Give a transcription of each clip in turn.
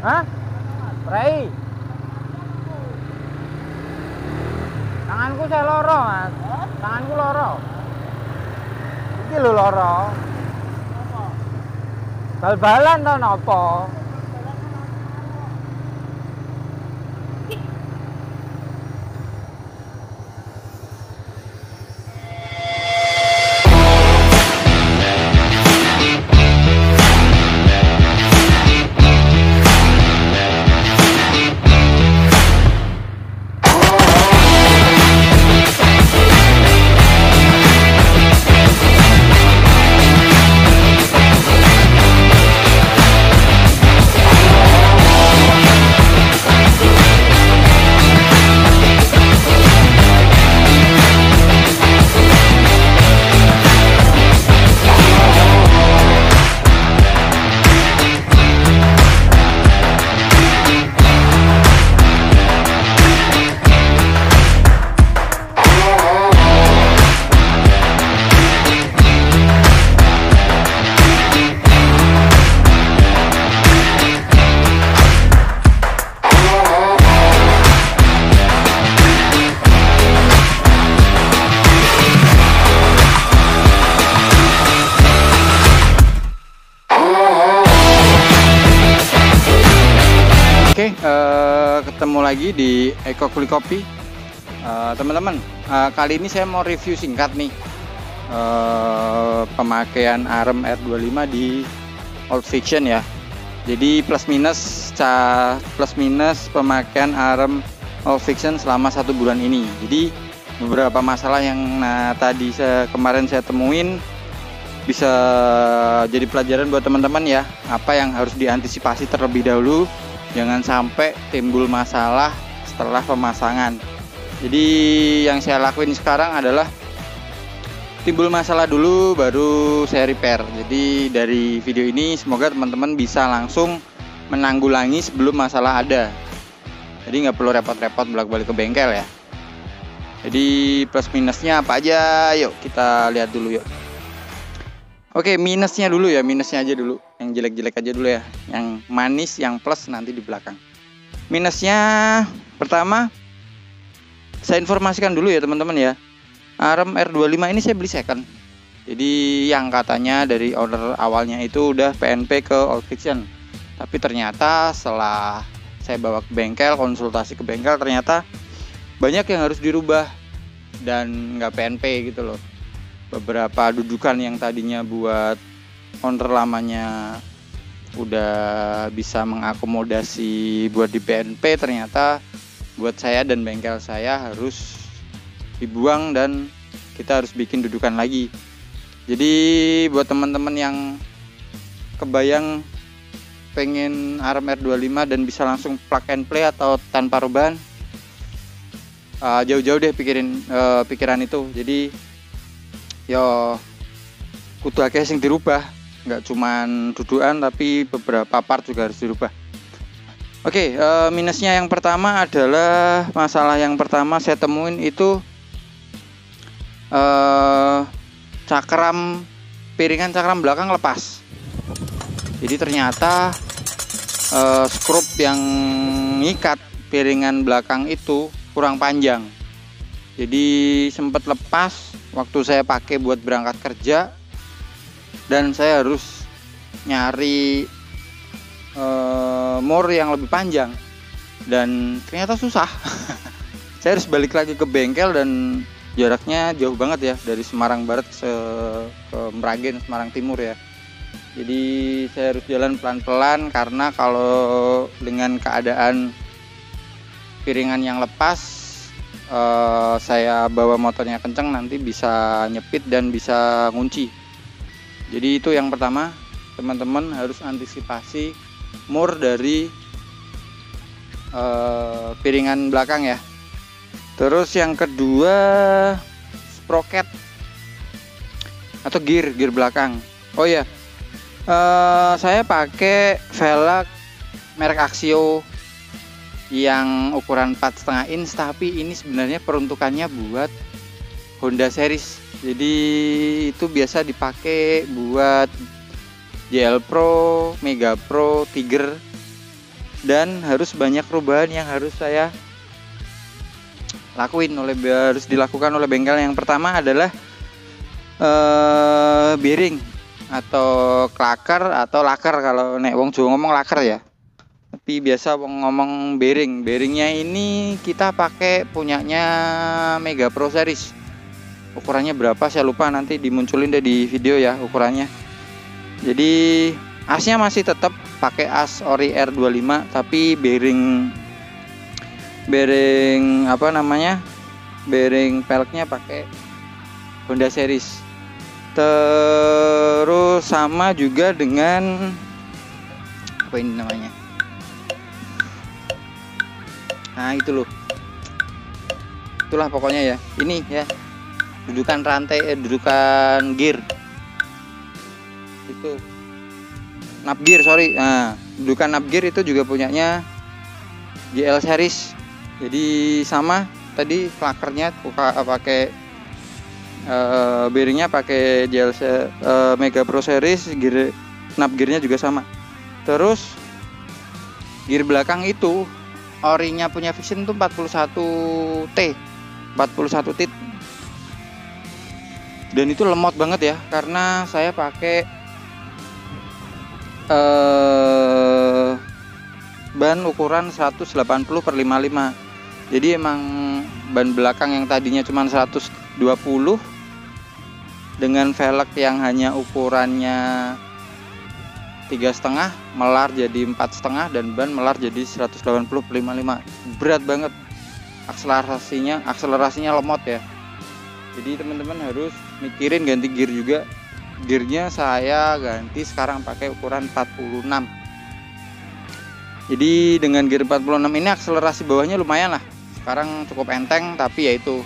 Hah? Prei. Tanganku saya loro, Mas. Tanganku loro. Iki lho loro. Bal-balan to napa? Ketemu lagi di Eko Kuli Kopi, teman-teman. Kali ini saya mau review singkat nih pemakaian AREM R25 di Old Fiction ya. Jadi plus minus pemakaian AREM Old Fiction selama 1 bulan ini. Jadi beberapa masalah yang kemarin saya temuin bisa jadi pelajaran buat teman-teman ya. Apa yang harus diantisipasi terlebih dahulu, jangan sampai timbul masalah setelah pemasangan. Jadi yang saya lakuin sekarang adalah timbul masalah dulu baru saya repair. Jadi dari video ini semoga teman-teman bisa langsung menanggulangi sebelum masalah ada. Jadi nggak perlu repot-repot bolak-balik ke bengkel ya. Jadi plus minusnya apa aja, yuk kita lihat dulu yuk. Oke, minusnya dulu ya, minusnya aja dulu. Yang jelek-jelek aja dulu ya. Yang manis, yang plus nanti di belakang. Minusnya pertama, saya informasikan dulu ya teman-teman ya. AREM R25 ini saya beli second. Jadi yang katanya dari order awalnya itu udah PNP ke Old Fiction. Tapi ternyata setelah saya bawa ke bengkel, konsultasi ke bengkel, ternyata banyak yang harus dirubah dan nggak PNP gitu loh. Beberapa dudukan yang tadinya buat owner lamanya udah bisa mengakomodasi buat di PNP, ternyata buat saya dan bengkel saya harus dibuang dan kita harus bikin dudukan lagi. Jadi buat teman-teman yang kebayang pengen AREM R25 dan bisa langsung plug and play atau tanpa rebahan, jauh-jauh deh pikiran itu. Jadi yo kudu akeh sing dirubah, nggak cuman dudukan tapi beberapa part juga harus dirubah. Oke, minusnya yang pertama adalah masalah yang pertama saya temuin itu piringan cakram belakang lepas. Jadi ternyata skrup yang ngikat piringan belakang itu kurang panjang. Jadi sempat lepas waktu saya pakai buat berangkat kerja, dan saya harus nyari mur yang lebih panjang dan ternyata susah. Saya harus balik lagi ke bengkel dan jaraknya jauh banget ya, dari Semarang Barat ke Meragen, Semarang Timur ya. Jadi saya harus jalan pelan-pelan karena kalau dengan keadaan piringan yang lepas, saya bawa motornya kenceng nanti bisa nyepit dan bisa ngunci. Jadi itu yang pertama, teman-teman harus antisipasi mur dari piringan belakang ya. Terus yang kedua, sprocket atau gear belakang. Oh ya, saya pakai velg merek Axio yang ukuran 4,5 inch, tapi ini sebenarnya peruntukannya buat Honda series. Jadi itu biasa dipakai buat JL Pro, Mega Pro, Tiger. dan harus banyak perubahan yang harus saya harus dilakukan oleh bengkel. Yang pertama adalah bearing atau klaker atau laker, kalau nek wong Jawa ngomong laker ya, tapi biasa wong ngomong bearing. Bearingnya ini kita pakai punyanya Mega Pro Series. Ukurannya berapa saya lupa, nanti dimunculin deh di video ya ukurannya. Jadi asnya masih tetap pakai as ori R25, tapi bearing bearing peleknya pakai Honda Series. Terus sama juga dengan apa ini namanya, nah itu loh, itulah pokoknya ya. Ini ya dudukan rantai, dudukan gear itu, nap gear sorry. Nah, dudukan nap gear itu juga punyanya GL Series. Jadi sama tadi klakernya pakai bearingnya pakai GL Mega Pro Series, gear nap gearnya juga sama. Terus gear belakang itu orinya punya Vision tuh 41 tit, dan itu lemot banget ya, karena saya pakai ban ukuran 180/55. Jadi emang ban belakang yang tadinya cuma 120 dengan velg yang hanya ukurannya 3,5 melar jadi 4,5, dan ban melar jadi 180/55. Berat banget, akselerasinya lemot ya. Jadi teman-teman harus mikirin ganti gear juga. Gearnya saya ganti sekarang pakai ukuran 46. Jadi dengan gear 46 ini akselerasi bawahnya lumayan lah. Sekarang cukup enteng, tapi yaitu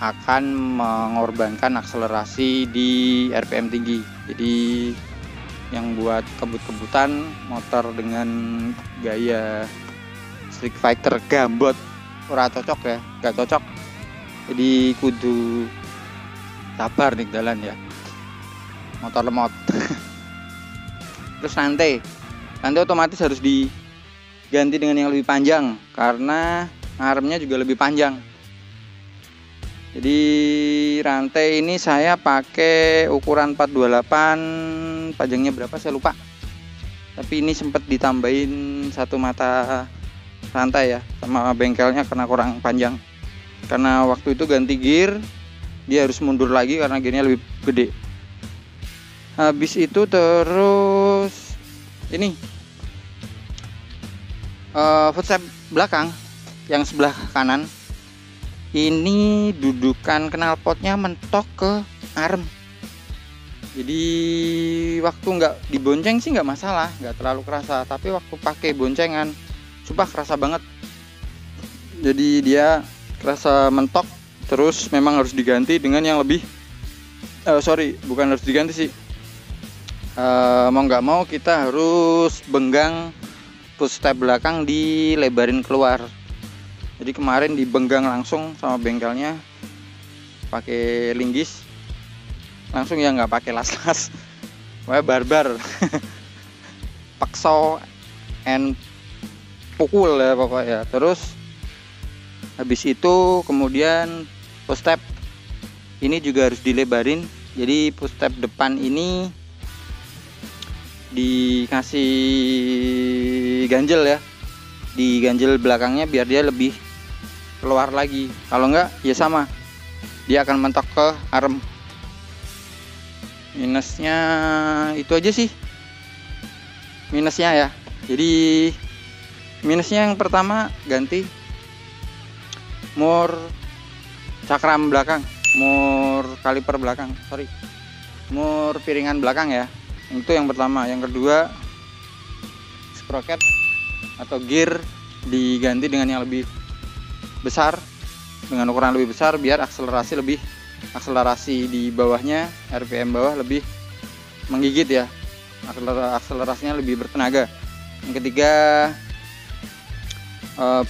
akan mengorbankan akselerasi di RPM tinggi. Jadi yang buat kebut-kebutan motor dengan gaya Street Fighter gambot ora cocok ya, gak cocok. Jadi kudu sabar nih jalan ya, motor lemot. Terus rantai otomatis harus diganti dengan yang lebih panjang, karena ngaremnya juga lebih panjang. Jadi rantai ini saya pakai ukuran 428, panjangnya berapa saya lupa, tapi ini sempat ditambahin satu mata rantai ya sama bengkelnya karena kurang panjang. Karena waktu itu ganti gear dia harus mundur lagi karena gearnya lebih gede. Habis itu terus ini footstep belakang yang sebelah kanan ini dudukan knalpotnya mentok ke arm. Jadi waktu nggak dibonceng sih nggak masalah, nggak terlalu kerasa, tapi waktu pakai boncengan sumpah kerasa banget. Jadi dia kerasa mentok, terus memang harus diganti dengan yang lebih bukan harus diganti sih, mau nggak mau kita harus benggang footstep belakang dilebarin keluar. Jadi kemarin dibenggang langsung sama bengkelnya pakai linggis langsung ya, nggak pakai las-las, wah barbar. Pakso and pukul ya pokoknya. Terus habis itu kemudian footstep ini juga harus dilebarin. Jadi footstep depan ini dikasih ganjel ya, di ganjel belakangnya biar dia lebih keluar lagi. Kalau enggak ya sama, dia akan mentok ke arm. Minusnya itu aja sih minusnya ya. Jadi minusnya yang pertama ganti mur cakram belakang, mur kaliper belakang, mur piringan belakang ya. Itu yang pertama. Yang kedua, sprocket atau gear diganti dengan yang lebih besar, dengan ukuran lebih besar biar akselerasi di bawahnya, RPM bawah lebih menggigit ya, akselerasinya lebih bertenaga. Yang ketiga,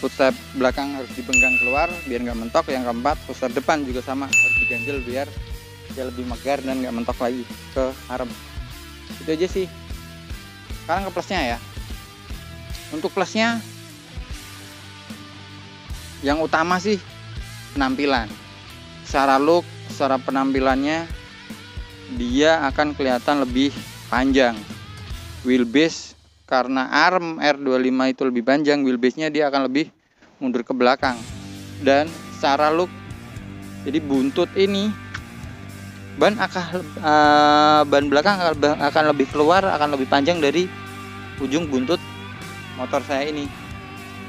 footstep belakang harus dibenggang keluar biar nggak mentok. Yang keempat, footstep depan juga sama, harus diganjel biar dia lebih megar dan nggak mentok lagi ke arm. Itu aja sih. Sekarang ke plusnya ya. Untuk plusnya yang utama sih penampilan. Secara look, secara penampilannya dia akan kelihatan lebih panjang. Wheelbase karena arm R25 itu lebih panjang, wheelbase-nya dia akan lebih mundur ke belakang. Dan secara look, jadi buntut ini ban belakang akan lebih keluar, akan lebih panjang dari ujung buntut motor saya ini.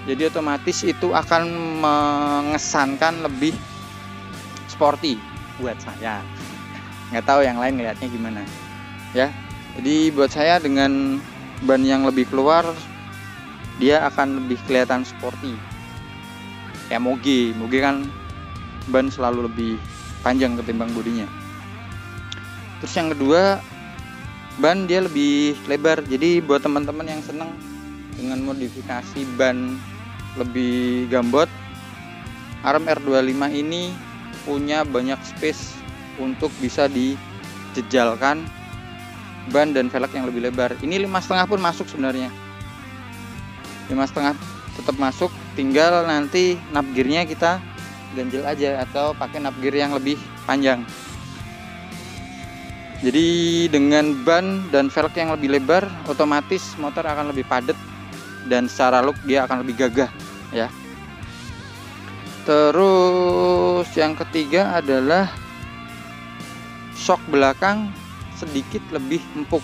Jadi otomatis itu akan mengesankan lebih sporty buat saya. Nggak tahu yang lain ngeliatnya gimana ya. Jadi buat saya dengan ban yang lebih keluar, dia akan lebih kelihatan sporty. Kayak Moge kan ban selalu lebih panjang ketimbang bodinya. Terus yang kedua, ban dia lebih lebar. Jadi buat teman-teman yang senang dengan modifikasi ban lebih gambot, arm R25 ini punya banyak space untuk bisa dijejalkan ban dan velg yang lebih lebar. Ini 5,5 pun masuk sebenarnya. 5,5 tetap masuk, tinggal nanti knob gearnya kita ganjel aja atau pakai knob gear yang lebih panjang. Jadi dengan ban dan velg yang lebih lebar, otomatis motor akan lebih padat dan secara look dia akan lebih gagah ya. Terus yang ketiga adalah shock belakang sedikit lebih empuk.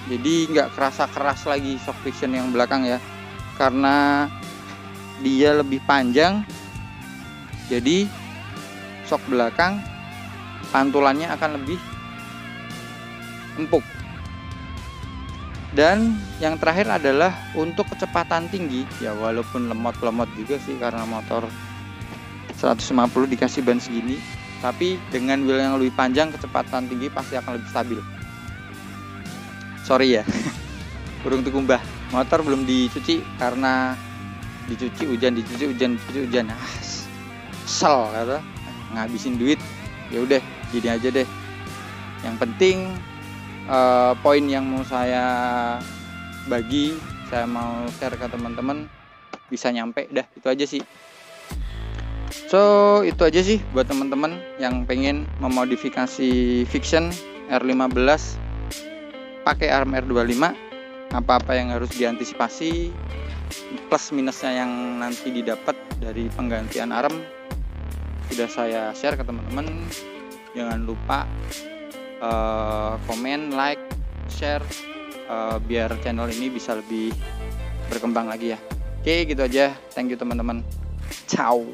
Jadi nggak kerasa keras lagi shock friction yang belakang ya, karena dia lebih panjang. Jadi shock belakang pantulannya akan lebih empuk. Dan yang terakhir adalah untuk kecepatan tinggi ya, walaupun lemot-lemot juga sih karena motor 150 dikasih ban segini, tapi dengan wheel yang lebih panjang kecepatan tinggi pasti akan lebih stabil. Sorry ya burung tukumbah, motor belum dicuci karena dicuci hujan sel kata ngabisin duit. Ya udah gini aja deh, yang penting poin yang mau saya bagi, saya mau share ke teman-teman bisa nyampe, dah itu aja sih. So itu aja sih buat teman-teman yang pengen memodifikasi Vixion R15 pakai arm R25, apa-apa yang harus diantisipasi, plus minusnya yang nanti didapat dari penggantian arm sudah saya share ke teman-teman. Jangan lupa komen, like, share, biar channel ini bisa lebih berkembang lagi ya. Oke gitu aja, thank you teman-teman, ciao.